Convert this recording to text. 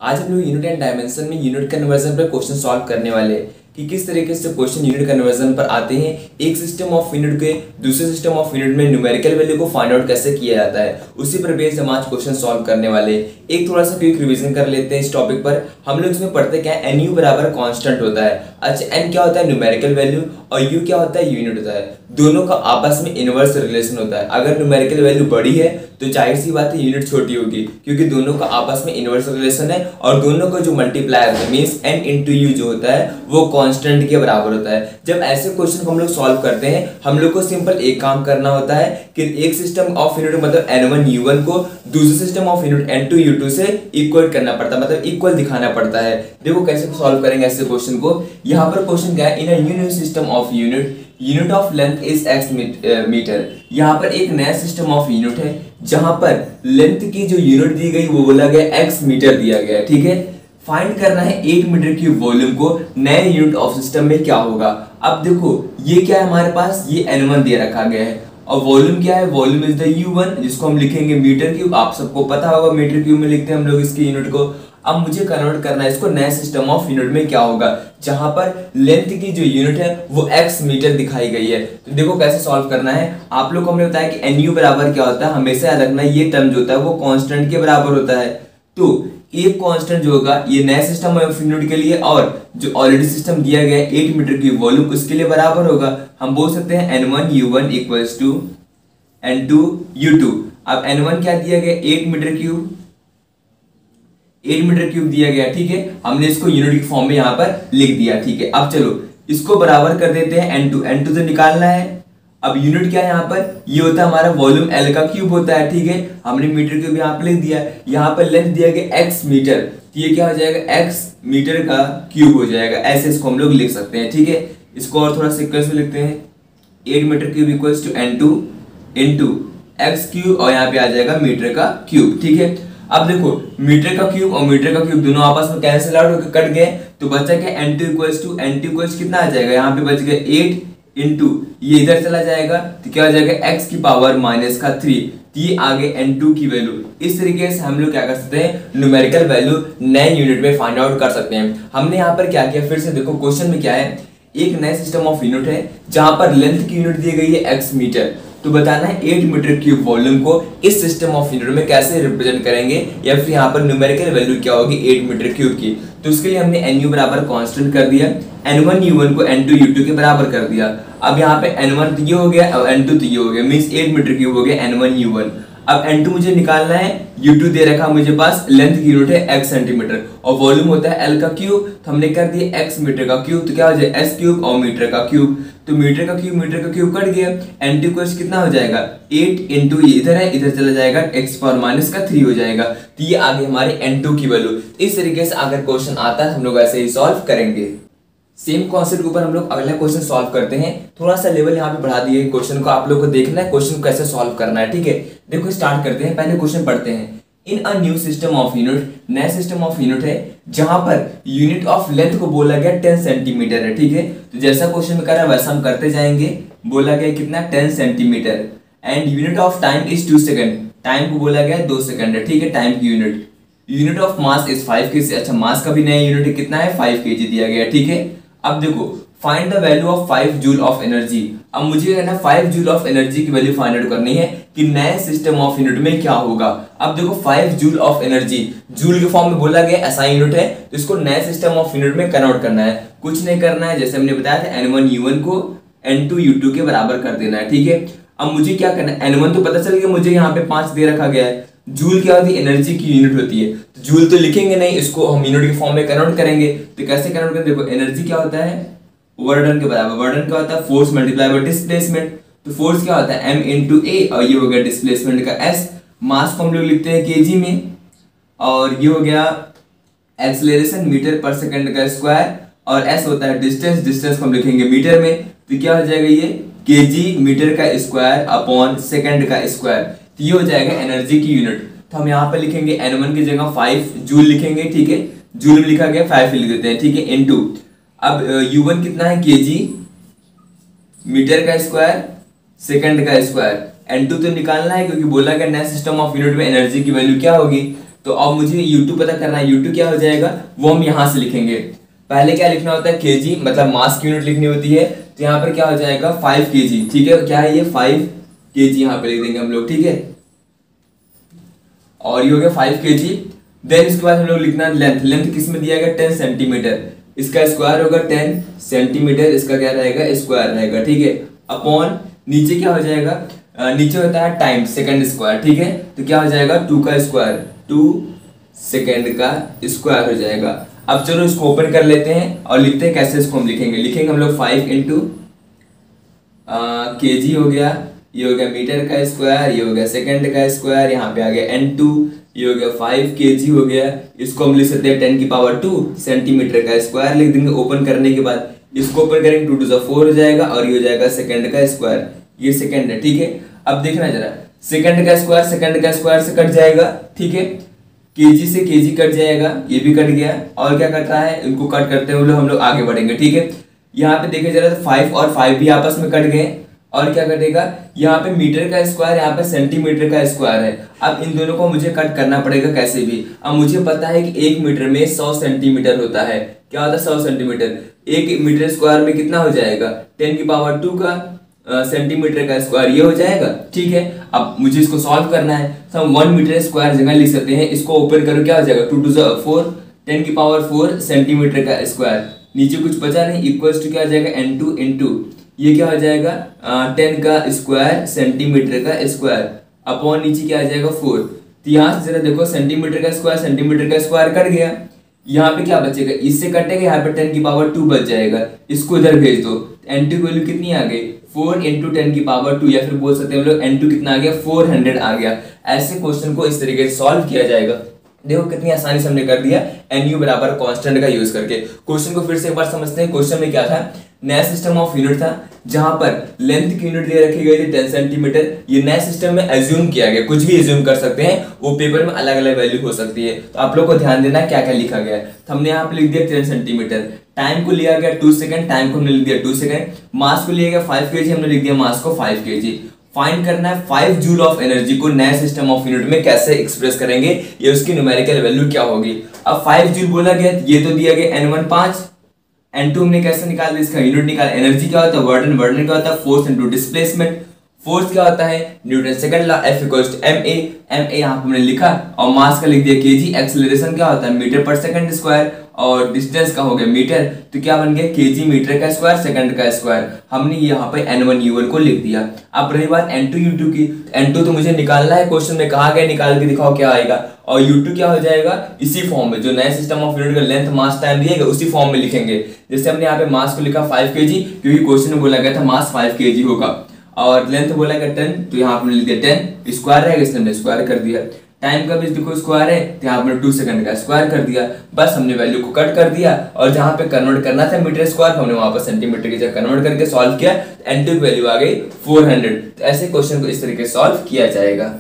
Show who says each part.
Speaker 1: आज हम लोग यूनिट एंड डायमेंशन में यूनिट कन्वर्जन पर क्वेश्चन सॉल्व करने वाले हैं कि किस तरीके से क्वेश्चन यूनिट कन्वर्जन पर आते हैं। एक सिस्टम ऑफ यूनिट के दूसरे सिस्टम ऑफ यूनिट में न्यूमेरिकल वैल्यू को फाइंड आउट कैसे किया जाता है, उसी पर बेस्ड हम आज क्वेश्चन सॉल्व करने वाले हैं। एक थोड़ा सा क्विक रिवीजन कर लेते हैं इस टॉपिक पर। हम लोग इसमें पढ़ते क्या है, एन यू बराबर कांस्टेंट होता है। अच्छा, एन क्या होता है? न्यूमेरिकल वैल्यू, और यू क्या होता है? यूनिट होता है। दोनों का आपस में इनवर्स रिलेशन होता है। अगर न्यूमेरिकल वैल्यू बड़ी है तो जाहिर सी बात है यूनिट छोटी होगी, क्योंकि दोनों का आपस में इनवर्स रिलेशन है और दोनों का जो मल्टीप्लायर है मींस एन इंटू यू जो होता है वो कांस्टेंट के बराबर होता है। जब ऐसे क्वेश्चन को हम लोग सॉल्व करते हैं, हम लोग को सिंपल एक काम करना होता है कि एक सिस्टम ऑफ यूनिट मतलब n1 u1 को दूसरे system of unit n2 u2 से इक्वल करना पड़ता है, मतलब इक्वल दिखाना पड़ता है। देखो कैसे सॉल्व करेंगे ऐसे क्वेश्चन को। यहाँ पर क्वेश्चन क्या है, in a new system of unit of length is x metre. यहाँ पर एक नया सिस्टम ऑफ यूनिट है जहां पर लेंथ की जो यूनिट दी गई वो बोला गया x मीटर दिया गया है, ठीक है। फाइंड करना है 8 मीटर क्यूब वॉल्यूम को नए यूनिट ऑफ सिस्टम में क्या होगा। अब देखो ये क्या है हमारे पास, ये n1 दे रखा गया है और वॉल्यूम क्या है, वॉल्यूम इज द u1 जिसको हम लिखेंगे मीटर क्यूब। आप सबको पता होगा मीटर क्यूब में लिखते हैं हम लोग इसकी यूनिट को। अब मुझे कन्वर्ट करना है इसको नए सिस्टम ऑफ यूनिट में क्या होगा, जहां पर लेंथ की जो यूनिट है वो x मीटर दिखाई गई है। तो देखो कैसे सॉल्व करना है। आप लोग को हमने बताया कि nu बराबर क्या होता है, हमेशा याद रखना ये टर्म जो होता है वो कांस्टेंट के बराबर होता है। तो एक कांस्टेंट जो होगा ये नए सिस्टम ऑफ यूनिट के लिए और जो ऑलरेडी सिस्टम दिया गया है 8 मीटर की वॉल्यूम उसके लिए बराबर होगा। हम बोल सकते हैं n1 u1 equals to n2 u2। अब n1 क्या दिया गया, 8 मीटर क्यूब, 8 मीटर क्यूब दिया गया, ठीक है। हमने इसको यूनिट की फॉर्म में यहाँ पर लिख दिया, ठीक है। अब चलो इसको बराबर कर देते हैं n2 तो निकालना है। अब यूनिट क्या है यहाँ पर, ये होता है हमारा वॉल्यूम L का क्यूब होता है, ठीक है। हमने मीटर क्यूब यहाँ पे लिख दिया। यहाँ पर लेंथ दिया गया x मीटर, तो ये क्या हो जाएगा, x मीटर का क्यूब हो जाएगा। ऐसे इसको हम लोग लिख सकते हैं, ठीक है। इसको और थोड़ा सीक्वेंस में लिखते हैं, 8 metre cube equals to n2 into X cube और यहाँ पे आ जाएगा मीटर का क्यूब, ठीक है। अब देखो मीटर का क्यूब और मीटर का क्यूब दोनों आपस में कैंसिल आउट होकर कट गए, तो बचा क्या, n2 इक्वल्स कितना आ जाएगा, यहाँ पे बच गया 8 इंटू ये इधर चला जाएगा तो क्या हो जाएगा x की पावर -3, ये आगे n2 की वैल्यू। इस तरीके से हम लोग क्या कर सकते हैं, न्यूमेरिकल वैल्यू नए यूनिट में फाइंड आउट कर सकते हैं। हमने यहाँ पर क्या किया, फिर से देखो क्वेश्चन में क्या है, एक नए सिस्टम ऑफ यूनिट है जहां पर लेंथ की यूनिट दी गई है x मीटर। तो बताना है 8 मीटर क्यूब वॉल्यूम को इस सिस्टम ऑफ यूनिट में कैसे रिप्रेजेंट करेंगे, या फिर यहाँ पर न्यूमेरिकल वैल्यू क्या होगी 8 मीटर क्यूब की। तो उसके लिए हमने nu बराबर कांस्टेंट कर दिया, n1 u1 को n2 u2 के बराबर कर दिया। अब यहाँ पे n1 तो ये हो गया और n2 तो ये हो गया, मींस 8 मीटर क्यूब हो गया n1 u1। अब n2 मुझे निकालना है, u2 दे रखा मुझे पास, लेंथ की यूनिट है x सेंटीमीटर और वॉल्यूम होता है L का क्यूब, तो हमने कर दिया x मीटर का क्यूब, तो क्या हो जाएगा s क्यूब और मीटर का क्यूब। तो मीटर का क्यूब कट गया, n2 को कितना हो जाएगा, 8 इंटू ये इधर है, इधर चला जाएगा x पावर -3 हो जाएगा। तो ये आगे हमारे n2 की वैल्यू। इस तरीके से अगर क्वेश्चन आता है हम लोग ऐसे ही सॉल्व करेंगे। सेम कॉन्सेप्ट के ऊपर हम लोग अगला क्वेश्चन सॉल्व करते हैं। थोड़ा सा लेवल यहाँ पे बढ़ा दिए क्वेश्चन को, आप लोग को देखना है क्वेश्चन को कैसे सॉल्व करना है, ठीक है। देखो स्टार्ट करते हैं, पहले क्वेश्चन पढ़ते हैं। In a new system of unit, नया सिस्टम ऑफ यूनिट है जहां पर यूनिट ऑफ लेंथ को बोला गया 10 सेंटीमीटर है, ठीक है। तो जैसा क्वेश्चन में कर रहा है वैसा हम करते जाएंगे। बोला गया कितना, 10 centimetre and unit of time is 2 second, time को बोला गया 2 सेकंड है, ठीक है। टाइम की unit of mass is 5 kg। अच्छा, मास का भी नया यूनिट कितना है, 5 kg दिया गया, ठीक है। अब देखो find the value of 5 joule of energy. अब मुझे है ना 5 जूल ऑफ एनर्जी की वैल्यू फाइंड आउट करनी है कि नए सिस्टम ऑफ यूनिट में क्या होगा। अब देखो 5 जूल ऑफ एनर्जी जूल के फॉर्म में बोला गया, ऐसा यूनिट है, तो इसको नए सिस्टम ऑफ यूनिट में कन्वर्ट करना है। कुछ नहीं करना है, जैसे हमने बताया था n1 u1 को n2 u2 के बराबर कर देना है, ठीक है। अब मुझे क्या करना है, n1 तो पता चल गया मुझे, यहाँ पे 5 दे रखा गया है। जूल क्या होती है, एनर्जी की यूनिट होती है, तो जूल तो लिखेंगे नहीं, इसको हम यूनिट के फॉर्म में कन्वर्ट करेंगे। तो कैसे कन्वर्ट करें, देखो एनर्जी क्या होता है, वर्क डन के बराबर। वर्क डन क्या होता है, फोर्स मल्टीप्लाई बाय डिस्प्लेसमेंट। तो फोर्स क्या होता है, m इंटू ए, और ये हो गया डिस्प्लेसमेंट का s। मास को हम लोग लिखते हैं kg में, और ये हो गया एक्सेलरेशन मीटर पर सेकंड का स्क्वायर, और s होता है डिस्टेंस को हम लिखेंगे मीटर में। तो क्या हो जाएगा, ये kg मीटर का स्क्वायर अपॉन सेकंड का स्क्वायर। तो ये हो जाएगा एनर्जी की यूनिट। तो हम यहाँ पर लिखेंगे n1 की जगह 5 जूल लिखेंगे, ठीक है। जूल में लिखा गया 5 लिख देते हैं, ठीक है, इनटू अब u1 कितना है, kg मीटर का स्क्वायर सेकंड का स्क्वायर। n2 तो निकालना है क्योंकि बोला गया नया सिस्टम ऑफ यूनिट में एनर्जी की वैल्यू क्या होगी, तो अब मुझे U2 पता करना है, U2 क्या हो जाएगा वो हम यहाँ से लिखेंगे। पहले क्या लिखना होता है kg, मतलब मास की यूनिट लिखनी होती है। तो यहाँ पर क्या हो जाएगा 5 kg, ठीक है, क्या है ये 5 kg यहाँ पे लिख देंगे हम लोग, ठीक है। और ये हो गया 5 kg। देन इसके बाद हम लोग लिखना लेंथ, लेंथ किस में दिया गया 10 सेंटीमीटर, इसका स्क्वायर होगा 10 सेंटीमीटर, इसका क्या रहेगा स्क्वायर रहेगा, ठीक है। अपॉन नीचे क्या हो जाएगा, नीचे होता है टाइम सेकंड स्क्वायर, ठीक है। तो क्या हो जाएगा 2 का स्क्वायर, 2 सेकंड का स्क्वायर हो जाएगा। अब चलो इसको ओपन कर लेते हैं और लिखते हैं कैसे इसको हम लिखेंगे हम लोग 5 इंटू kg हो गया, ये हो गया मीटर का स्क्वायर, ये हो गया सेकंड का स्क्वायर, यहाँ पे आ गया n2, ये हो गया 5 kg हो गया। इसको हम लिख सकते हैं 10 की पावर 2 सेंटीमीटर का स्क्वायर लिख देंगे। ओपन करने के बाद इसको ओपन करेंगे 2 to the 4 हो जाएगा और ये हो जाएगा सेकंड का स्क्वायर, ये सेकंड है, ठीक है। अब देखना जरा, सेकंड का स्क्वायर से कट जाएगा, ठीक है। केजी से केजी कट जाएगा, ये भी कट गया। और क्या कट रहा है, इनको कट करते हुए हम लोग आगे बढ़ेंगे, ठीक है। यहाँ पे देखे जरा तो 5 और 5 भी आपस में कट गए। और क्या कटेगा, यहाँ पे मीटर का स्क्वायर, यहाँ पे सेंटीमीटर का स्क्वायर है। अब इन दोनों को मुझे कट करना पड़ेगा कैसे भी। अब मुझे पता है कि 1 मीटर में 100 सेंटीमीटर होता है। क्या होता है 100 सेंटीमीटर, 1 मीटर स्क्वायर में कितना हो जाएगा 10 की पावर 2 का सेंटीमीटर का स्क्वायर, ये हो जाएगा, ठीक है। अब मुझे इसको सॉल्व करना है, तो हम 1 मीटर स्क्वायर जगह लिख सकते हैं। इसको ओपन करो, क्या हो जाएगा 2 to the 4 10 की पावर 4 सेंटीमीटर का स्क्वायर, नीचे कुछ बचा नहीं, इक्वल्स टू क्या हो जाएगा n2 इंटू ये क्या हो जाएगा 10 का स्क्वायर सेंटीमीटर का स्क्वायर अपॉन नीचे क्या आ जाएगा 4। तो यहाँ से जरा देखो सेंटीमीटर का स्क्वायर कट गया। यहाँ पे क्या बचेगा, इससे कटेगा, यहाँ पे 10 की पावर 2 बच जाएगा, इसको इधर भेज दो। n2 की वैल्यू कितनी आ गई 4 इंटू 10 की पावर 2, या फिर बोल सकते हैं हम लोग n2 कितना आ गया 400 आ गया। ऐसे क्वेश्चन को इस तरीके से सॉल्व किया जाएगा। देखो कितनी आसानी से हमने कर दिया nu बराबर कांस्टेंट का यूज करके। क्वेश्चन को फिर से एक बार समझते हैं। क्वेश्चन में क्या था, नया सिस्टम ऑफ यूनिट था जहां पर लेंथ की यूनिट दे रखी गई थी 10 सेंटीमीटर। ये नए सिस्टम में एज्यूम किया गया, कुछ भी एज्यूम कर सकते हैं, वो पेपर में अलग अलग वैल्यू हो सकती है। तो आप लोग को ध्यान देना क्या क्या लिखा गया है। तो हमने यहाँ पे लिख दिया 10 सेंटीमीटर, टाइम को लिया गया 2 सेकंड, टाइम को हमने लिख दिया 2 सेकंड, मास को लिया गया 5 kg, हमने लिख दिया मास को 5 kg। फाइंड करना है 5 जूल ऑफ एनर्जी को नए सिस्टम ऑफ यूनिट में कैसे एक्सप्रेस करेंगे, ये उसकी न्यूमेरिकल वैल्यू क्या होगी। अब 5 जूल बोला गया, ये तो दिया गया n1 5, n2 हमने कैसे निकाल दिया, इसका यूनिट निकाल। एनर्जी क्या होता है वर्डन, वर्डन क्या होता है फोर्स इनटू डिस्प्लेसमेंट, फोर्स क्या होता है Newton second law, F equals to ma, ma यहाँ पे हमने लिखा और मास का लिख दिया kg। एक्सेलरेशन क्या होता है मीटर पर सेकंड स्क्वायर, और डिस्टेंस का हो गया मीटर, तो क्या बन गया kg मीटर का स्क्वायर सेकंड का स्क्वायर। हमने यहाँ पे n1 u1 को लिख दिया। अब रही बात n2 u2 की, n2 तो मुझे निकालना है, क्वेश्चन में कहा गया निकाल के दिखाओ क्या आएगा। और u2 क्या हो जाएगा इसी फॉर्म में, जो नए सिस्टम ऑफ यूनिट का लेंथ मास टाइम दिएगा उसी फॉर्म में लिखेंगे। जैसे हमने यहाँ पे मास को लिखा 5 kg, क्योंकि क्वेश्चन में बोला गया था मास 5 kg होगा, और लेंथ बोला गया 10, तो यहाँ पे लिख दिया 10 स्क्वायर रहेगा, इसने हमने स्क्वायर कर दिया। टाइम का भी देखो स्क्वायर है, तो यहाँ पर 2 सेकंड का स्क्वायर कर दिया। बस हमने वैल्यू को कट कर दिया, और जहाँ पे कन्वर्ट करना था मीटर स्क्वायर, हमने वहां पर सेंटीमीटर की जगह कन्वर्ट करके सॉल्व किया। n2 की वैल्यू आ गई 400। तो ऐसे क्वेश्चन को इस तरीके से सॉल्व किया जाएगा।